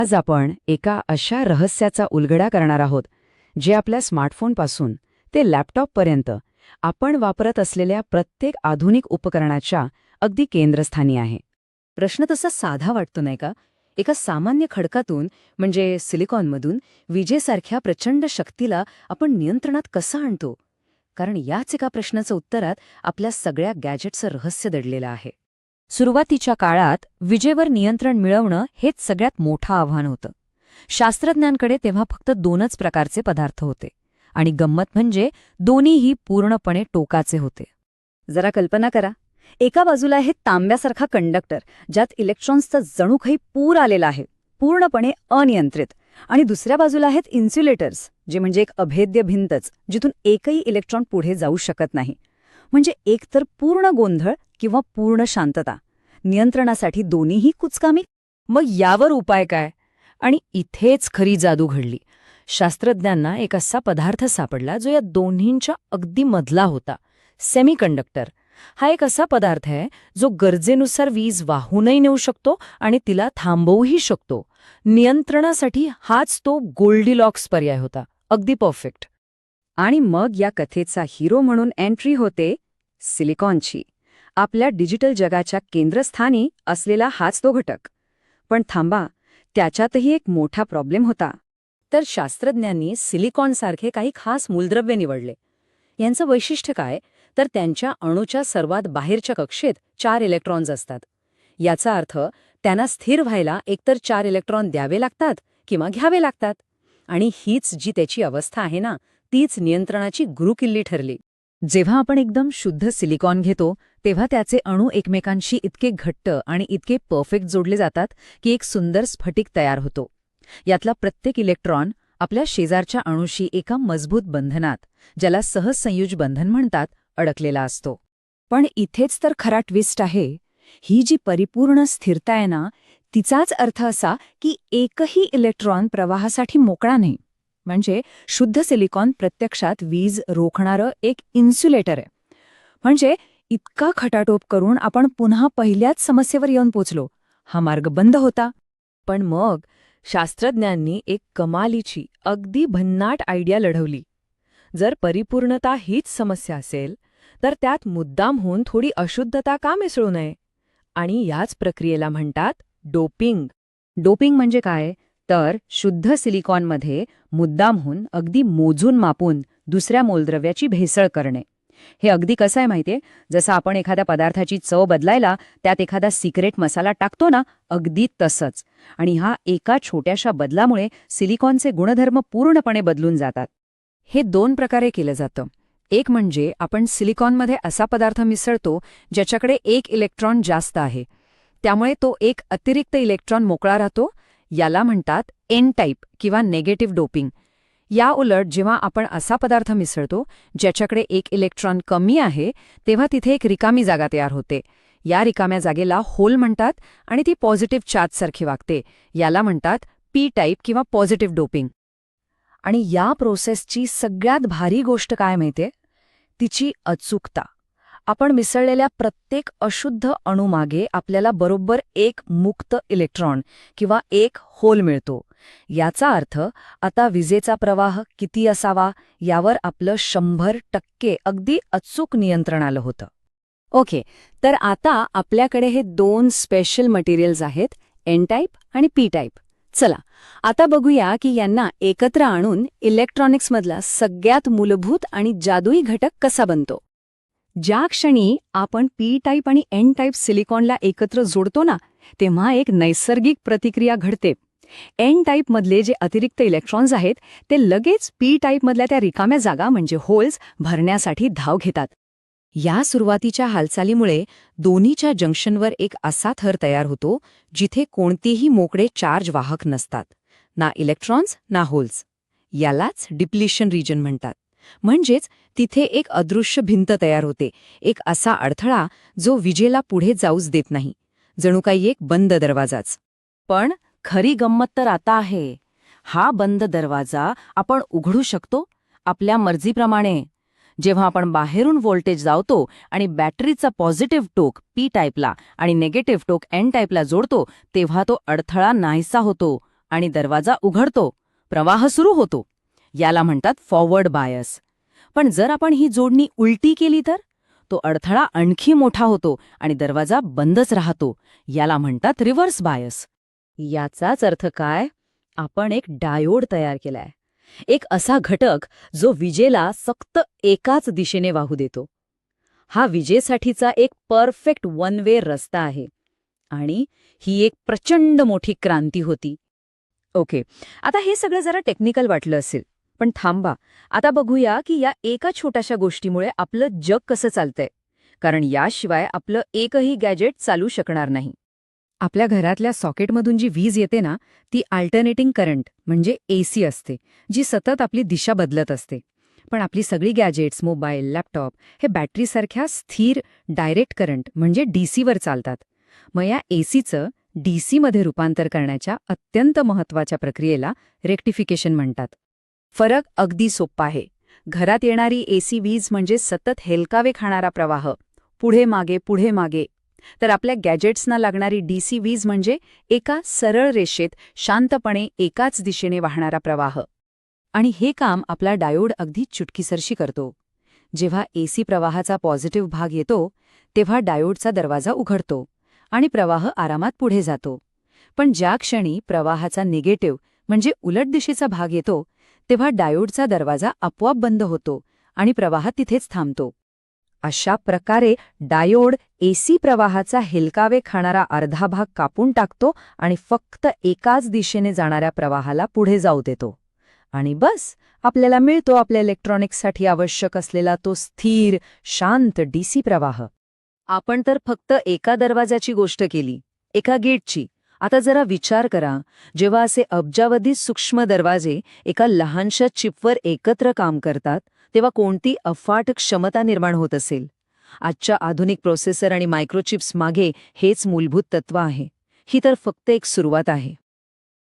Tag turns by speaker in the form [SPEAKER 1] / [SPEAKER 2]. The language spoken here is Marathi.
[SPEAKER 1] आज आपण एका अशा रहस्याचा उलगडा करणार आहोत जे आपल्या स्मार्टफोनपासून ते लॅपटॉपपर्यंत आपण वापरत असलेल्या प्रत्येक आधुनिक उपकरणाच्या अगदी केंद्रस्थानी आहे.
[SPEAKER 2] प्रश्न तसा साधा वाटतो नाही का? एका सामान्य खडकातून म्हणजे सिलिकॉनमधून विजेसारख्या प्रचंड शक्तीला आपण नियंत्रणात कसं आणतो? कारण याच एका प्रश्नाचं उत्तरात आपल्या सगळ्या गॅजेटचं रहस्य दडलेलं आहे. सुरुवातीच्या काळात विजेवर नियंत्रण मिळवणं हेच सगळ्यात मोठं आव्हान होतं. शास्त्रज्ञांकडे तेव्हा फक्त 2च प्रकारचे पदार्थ होते आणि गंमत म्हणजे दोन्हीही पूर्णपणे टोकाचे होते.
[SPEAKER 3] जरा कल्पना करा, एका बाजूला आहे तांब्यासारखा कंडक्टर ज्यात इलेक्ट्रॉन्सचा जणू काही पूर आलेला आहे, पूर्णपणे अनियंत्रित. आणि दुसऱ्या बाजूला आहेत इन्सुलेटर्स, जे म्हणजे एक अभेद्य भिंतच जिथून एकही इलेक्ट्रॉन पुढे जाऊ शकत नाही. म्हणजे एकतर पूर्ण गोंधळ किंवा पूर्ण शांतता. नियंत्रणासाठी दोन्हीही कुचकामी.
[SPEAKER 2] मग यावर उपाय काय? आणि इथेच खरी जादू घडली. शास्त्रज्ञांना एक असा पदार्थ सापडला जो या दोन्हींच्या अगदी मधला होता. सेमीकंडक्टर हा एक असा पदार्थ आहे जो गरजेनुसार वीज वाहूनही नेऊ शकतो आणि तिला थांबवूही शकतो. नियंत्रणासाठी हाच तो गोल्डीलॉक्स पर्याय होता. अगदी परफेक्ट.
[SPEAKER 1] आणि मग या कथेचा हिरो म्हणून एंट्री होते सिलिकॉनची. आपल्या डिजिटल जगाच्या केंद्रस्थानी असलेला हाच तो घटक. पण थांबा, त्याच्यातही एक मोठा प्रॉब्लेम होता.
[SPEAKER 2] तर शास्त्रज्ञांनी सिलिकॉनसारखे काही खास मूलद्रव्य निवडले. यांचं वैशिष्ट्य काय? तर त्यांच्या अणूच्या सर्वात बाहेरच्या कक्षेत 4 इलेक्ट्रॉन्स असतात. याचा अर्थ त्यांना स्थिर व्हायला एकतर 4 इलेक्ट्रॉन द्यावे लागतात किंवा घ्यावे लागतात. आणि हीच जी त्याची अवस्था आहे ना, तीच नियंत्रणाची गुरुकिल्ली ठरली.
[SPEAKER 3] जेव्हा आपण एकदम शुद्ध सिलिकॉन घेतो तेव्हा त्याचे अणू एकमेकांशी इतके घट्ट आणि इतके परफेक्ट जोडले जातात की एक सुंदर स्फटिक तयार होतो. यातला प्रत्येक इलेक्ट्रॉन आपल्या शेजारच्या अणूशी एका मजबूत बंधनात, ज्याला सहज संयुज बंधन म्हणतात, अडकलेला असतो.
[SPEAKER 2] पण इथेच तर खरा ट्विस्ट आहे. ही जी परिपूर्ण स्थिरता आहे ना, तिचाच अर्थ असा की एकही इलेक्ट्रॉन प्रवाहासाठी मोकळा नाही. म्हणजे शुद्ध सिलिकॉन प्रत्यक्षात वीज रोखणारं एक इन्सुलेटर आहे. म्हणजे इतका खटाटोप करून आपण पुन्हा पहिल्याच समस्येवर येऊन पोचलो. हा मार्ग बंद होता. पण मग शास्त्रज्ञांनी एक कमालीची, अगदी भन्नाट आयडिया लढवली. जर परिपूर्णता हीच समस्या असेल तर त्यात मुद्दाम होऊन थोडी अशुद्धता का मिसळू नये? आणि याच प्रक्रियेला म्हणतात डोपिंग.
[SPEAKER 1] डोपिंग म्हणजे काय? तर शुद्ध सिलिकॉनमध्ये मुद्दामहून अगदी मोजून मापून दुसऱ्या मूलद्रव्याची भेसळ करणे. हे अगदी कसं आहे माहितीये? जसं आपण एखाद्या पदार्थाची चव बदलायला त्यात एखादा सिक्रेट मसाला टाकतो ना, अगदी तसंच. आणि हा एका छोट्याशा बदलामुळे सिलिकॉनचे गुणधर्म पूर्णपणे बदलून जातात.
[SPEAKER 2] हे 2 प्रकारे केलं जातं. एक म्हणजे आपण सिलिकॉनमध्ये असा पदार्थ मिसळतो ज्याच्याकडे एक इलेक्ट्रॉन जास्त आहे. त्यामुळे तो एक अतिरिक्त इलेक्ट्रॉन मोकळा राहतो. याला म्हणतात एन टाईप किंवा नेगेटिव्ह डोपिंग. या उलट जेव्हा आपण असा पदार्थ मिसळतो ज्याच्याकडे एक इलेक्ट्रॉन कमी आहे, तेव्हा तिथे एक रिकामी जागा तयार होते. या रिकाम्या जागेला होल म्हणतात आणि ती पॉझिटिव्ह चार्जसारखी वागते. याला म्हणतात पी टाईप किंवा पॉझिटिव्ह डोपिंग. आणि या प्रोसेसची सगळ्यात भारी गोष्ट काय माहितीये? तिची अचूकता. आपण मिसळलेल्या प्रत्येक अशुद्ध अणूमागे आपल्याला बरोबर एक मुक्त इलेक्ट्रॉन किंवा एक होल मिळतो. याचा अर्थ आता विजेचा प्रवाह किती असावा यावर आपलं 100% अगदी अचूक नियंत्रण आलं होतं. ओके, तर आता आपल्याकडे हे 2 स्पेशल मटेरियल्स आहेत, एन टाईप आणि पी टाईप. चला आता बघूया की यांना एकत्र आणून इलेक्ट्रॉनिक्समधला सगळ्यात मूलभूत आणि जादुई घटक कसा बनतो. ज्या क्षणी आपण पी टाईप आणि एन टाईप सिलिकॉनला एकत्र जोडतो ना, तेव्हा एक नैसर्गिक प्रतिक्रिया घडते. एन टाईपमधले जे अतिरिक्त इलेक्ट्रॉन्स आहेत ते लगेच पी टाईपमधल्या त्या रिकाम्या जागा म्हणजे होल्स भरण्यासाठी धाव घेतात. या सुरुवातीच्या हालचालीमुळे दोन्हीच्या जंक्शनवर एक असा थर तयार होतो जिथे कोणतेही मोकळे चार्ज वाहक नसतात, ना इलेक्ट्रॉन्स ना होल्स. यालाच डिप्लिशन रिजन म्हणतात. म्हणजेच तिथे एक अदृश्य भिंत तयार होते, एक असा अडथळा जो विजेला पुढे जाऊच देत नाही, जणू काही एक बंद दरवाजाच. पण खरी गंमत तर आता आहे. हा बंद दरवाजा आपण उघडू शकतो आपल्या मर्जीप्रमाणे. जेव्हा आपण बाहेरून व्होल्टेज लावतो आणि बॅटरीचा पॉझिटिव्ह टोक पी टाईपला आणि निगेटिव्ह टोक एन टाईपला जोडतो, तेव्हा तो अडथळा नाहीसा होतो
[SPEAKER 1] आणि दरवाजा उघडतो, प्रवाह सुरू होतो. याला म्हणतात फॉरवर्ड बायस. पण जर आपण ही जोडणी उलटी केली तर तो अडथळा आणखी मोठा होतो आणि दरवाजा बंदच राहतो. याला म्हणतात रिव्हर्स बायस.
[SPEAKER 3] याचाच अर्थ काय? आपण एक डायोड तयार केलाय. एक असा घटक जो विजेला फक्त एकाच दिशेने वाहू देतो. हा विजेसाठीचा एक परफेक्ट वन वे रस्ता आहे. आणि ही एक प्रचंड मोठी क्रांती होती.
[SPEAKER 1] ओके, आता हे सगळं जरा टेक्निकल वाटलं असेल. पण थांबा, आता बघूया की या एका छोट्याशा गोष्टीमुळे आपलं जग कसं चालतंय. कारण याशिवाय आपलं एकही गॅजेट चालू शकणार नाही.
[SPEAKER 2] आपल्या घरातल्या सॉकेटमधून जी वीज येते ना, ती अल्टरनेटिंग करंट म्हणजे AC असते, जी सतत आपली दिशा बदलत असते. पण आपली सगळी गॅजेट्स, मोबाईल, लॅपटॉप हे बॅटरीसारख्या स्थिर डायरेक्ट करंट म्हणजे DCवर चालतात. मग या ACचं DCमध्ये रूपांतर करण्याच्या अत्यंत महत्त्वाच्या प्रक्रियेला रेक्टिफिकेशन म्हणतात.
[SPEAKER 3] फरक अगदी सोपा आहे. घरात येणारी AC वीज म्हणजे सतत हेलकावे खाणारा प्रवाह, पुढे मागे पुढे मागे. तर आपल्या गॅजेट्सना लागणारी DC वीज म्हणजे एका सरळ रेषेत शांतपणे एकाच दिशेने वाहणारा प्रवाह.
[SPEAKER 2] आणि हे काम आपला डायोड अगदी चुटकीसरशी करतो. जेव्हा AC प्रवाहाचा पॉझिटिव्ह भाग येतो, तेव्हा डायोडचा दरवाजा उघडतो आणि प्रवाह आरामात पुढे जातो. पण ज्या क्षणी प्रवाहाचा निगेटिव्ह म्हणजे उलट दिशेचा भाग येतो, तेव्हा डायोडचा दरवाजा आपोआप बंद होतो आणि प्रवाह तिथेच थांबतो. अशा प्रकारे डायोड AC प्रवाहाचा हेलकावे खाणारा अर्धा भाग कापून टाकतो आणि फक्त एकाच दिशेने जाणाऱ्या प्रवाहाला पुढे जाऊ देतो. आणि बस, आपल्याला मिळतो आपल्या इलेक्ट्रॉनिक्ससाठी आवश्यक असलेला तो स्थिर, शांत DC प्रवाह.
[SPEAKER 1] आपण तर फक्त एका दरवाजाची गोष्ट केली, एका गेटची. आता जरा विचार करा, जेव्हा असे अब्जावधी सूक्ष्म दरवाजे एका लहानशा चिपवर एकत्र काम करतात, तेव्हा कोणती अफाट क्षमता निर्माण होत असेल. आजच्या आधुनिक प्रोसेसर आणि मायक्रोचिप्स मागे हेच मूलभूत तत्व आहे. ही तर फक्त एक सुरुवात आहे.